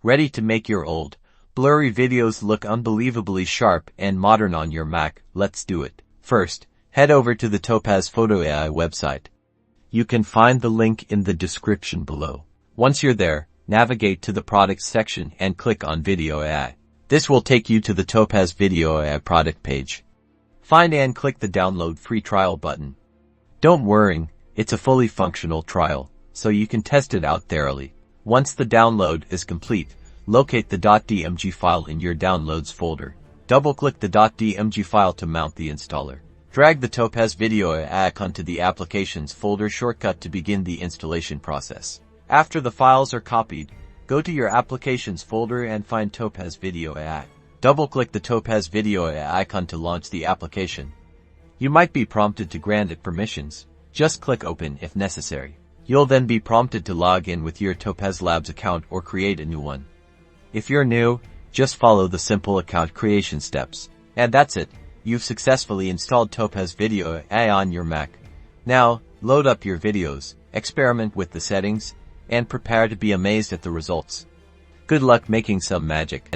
Ready to make your old, blurry videos look unbelievably sharp and modern on your Mac? Let's do it. First, head over to the Topaz Photo AI website. You can find the link in the description below. Once you're there, navigate to the Products section and click on Video AI. This will take you to the Topaz Video AI product page. Find and click the Download Free Trial button. Don't worry, it's a fully functional trial, so you can test it out thoroughly. Once the download is complete, locate the .dmg file in your Downloads folder. Double-click the .dmg file to mount the installer. Drag the Topaz Video AI icon to the Applications folder shortcut to begin the installation process. After the files are copied, go to your Applications folder and find Topaz Video AI. Double-click the Topaz Video AI icon to launch the application. You might be prompted to grant it permissions. Just click Open if necessary. You'll then be prompted to log in with your Topaz Labs account or create a new one. If you're new, just follow the simple account creation steps. And that's it. You've successfully installed Topaz Video AI on your Mac. Now, load up your videos, experiment with the settings, and prepare to be amazed at the results. Good luck making some magic.